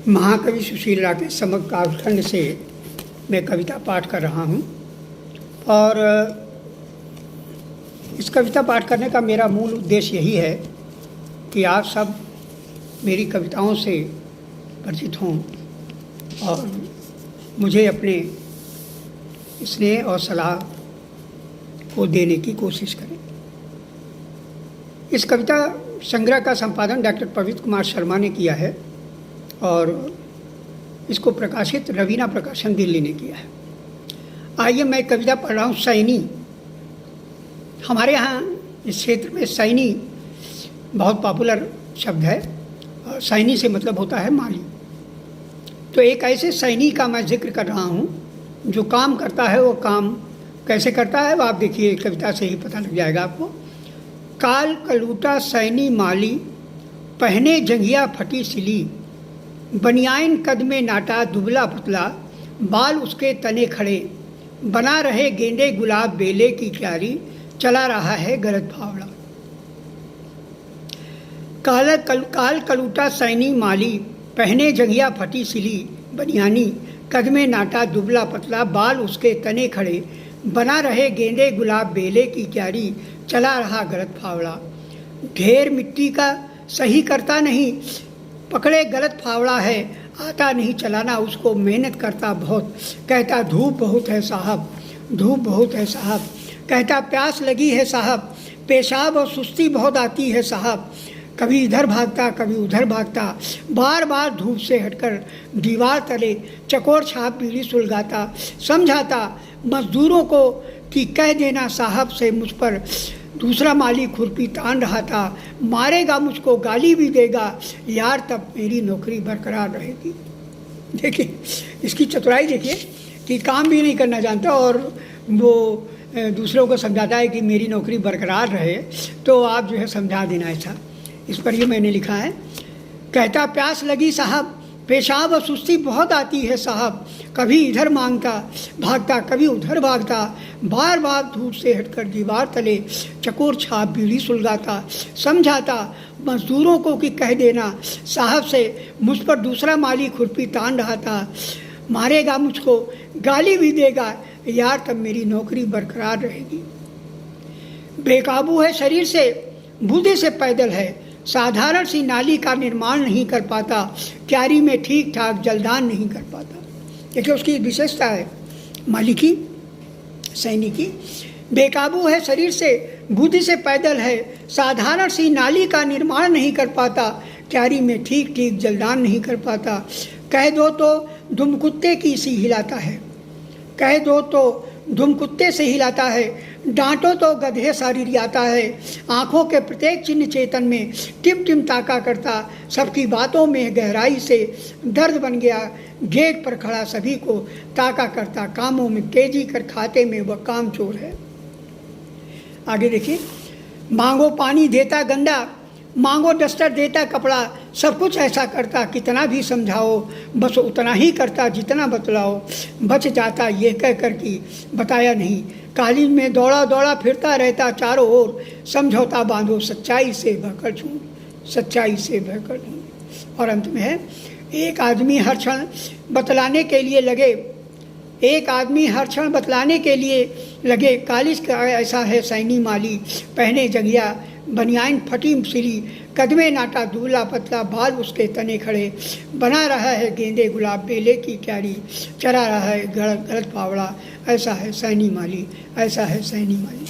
महाकवि सुशील राकेश समग्र काव्यखंड से मैं कविता पाठ कर रहा हूँ और इस कविता पाठ करने का मेरा मूल उद्देश्य यही है कि आप सब मेरी कविताओं से परिचित हों और मुझे अपने स्नेह और सलाह को देने की कोशिश करें। इस कविता संग्रह का संपादन डॉक्टर पवित्र कुमार शर्मा ने किया है और इसको प्रकाशित रवीना प्रकाशन दिल्ली ने किया है। आइए मैं कविता पढ़ रहा हूँ। सैनी। हमारे यहाँ इस क्षेत्र में सैनी बहुत पॉपुलर शब्द है और सैनी से मतलब होता है माली। तो एक ऐसे सैनी का मैं जिक्र कर रहा हूँ जो काम करता है। वो काम कैसे करता है वो आप देखिए, कविता से ही पता लग जाएगा आपको। काल कलूटा सैनी माली, पहने जंघिया फटी सिली, बनियाइन कद में नाटा दुबला पतला, बाल उसके तने खड़े, बना रहे गेंदे गुलाब बेले की क्यारी, चला रहा है गलत फावड़ा। काल कलूटा सैनी माली, पहने जंघिया फटी सिली, बनियानी कद में नाटा दुबला पतला, बाल उसके तने खड़े, बना रहे गेंदे गुलाब बेले की क्यारी, चला रहा गलत फावड़ा। ढेर मिट्टी का सही करता नहीं, पकड़े गलत फावड़ा है, आता नहीं चलाना उसको, मेहनत करता बहुत, कहता धूप बहुत है साहब, धूप बहुत है साहब, कहता प्यास लगी है साहब, पेशाब और सुस्ती बहुत आती है साहब, कभी इधर भागता कभी उधर भागता, बार बार धूप से हटकर दीवार तले चकोर छाप बीड़ी सुलगाता, समझाता मजदूरों को कि कह देना साहब से मुझ पर दूसरा माली खुरपी तान रहा था, मारेगा मुझको गाली भी देगा यार, तब मेरी नौकरी बरकरार रहेगी। देखिए इसकी चतुराई देखिए कि काम भी नहीं करना जानता और वो दूसरों को समझाता है कि मेरी नौकरी बरकरार रहे, तो आप जो है समझा देना ऐसा। इस पर ये मैंने लिखा है। कहता प्यास लगी साहब, पेशाब और सुस्ती बहुत आती है साहब, कभी इधर मांगता भागता कभी उधर भागता, बार बार धूप से हटकर दीवार तले चकोर छाप बीड़ी सुलगाता, समझाता मजदूरों को कि कह देना साहब से मुझ पर दूसरा माली खुरपी तान रहा था, मारेगा मुझको गाली भी देगा यार, तब मेरी नौकरी बरकरार रहेगी। बेकाबू है शरीर से, बुद्धि से पैदल है, साधारण सी नाली का निर्माण नहीं कर पाता, क्यारी में ठीक ठाक जलदान नहीं कर पाता। देखिए उसकी विशेषता है माली की, सैनी की। बेकाबू है शरीर से, बुद्धि से पैदल है, साधारण सी नाली का निर्माण नहीं कर पाता, क्यारी में ठीक ठीक जलदान नहीं कर पाता, कह दो तो दुम कुत्ते की सी हिलाता है, कह दो तो दुम कुत्ते से हिलाता है, डांटो तो गधे सा रिरियाता है, आँखों के प्रत्येक चिन्ह चेतन में टिम टिम ताका करता, सबकी बातों में गहराई से दर्द बन गया, गेट पर खड़ा सभी को ताका करता, कामों में तेजी कर खाते में वह काम चोर है। आगे देखिए। मांगो पानी देता गंदा, मांगो डस्टर देता कपड़ा, सब कुछ ऐसा करता कितना भी समझाओ, बस उतना ही करता जितना बतलाओ, बच जाता ये कह कर कि बताया नहीं, कालीन में दौड़ा दौड़ा फिरता रहता चारों ओर, समझौता बांधो सच्चाई से बहकर छूं, सच्चाई से बहकर छूं। और अंत में है, एक आदमी हर क्षण बतलाने के लिए लगे, एक आदमी हर क्षण बतलाने के लिए लगे, कालिज का ऐसा है सैनी माली, पहने जंघिया बनियाइन फटी सिली, कदमे नाटा दूल्हा पतला, बाल उसके तने खड़े, बना रहा है गेंदे गुलाब बेले की क्यारी, चरा रहा है गलत फावड़ा, ऐसा है सैनी माली, ऐसा है सैनी माली।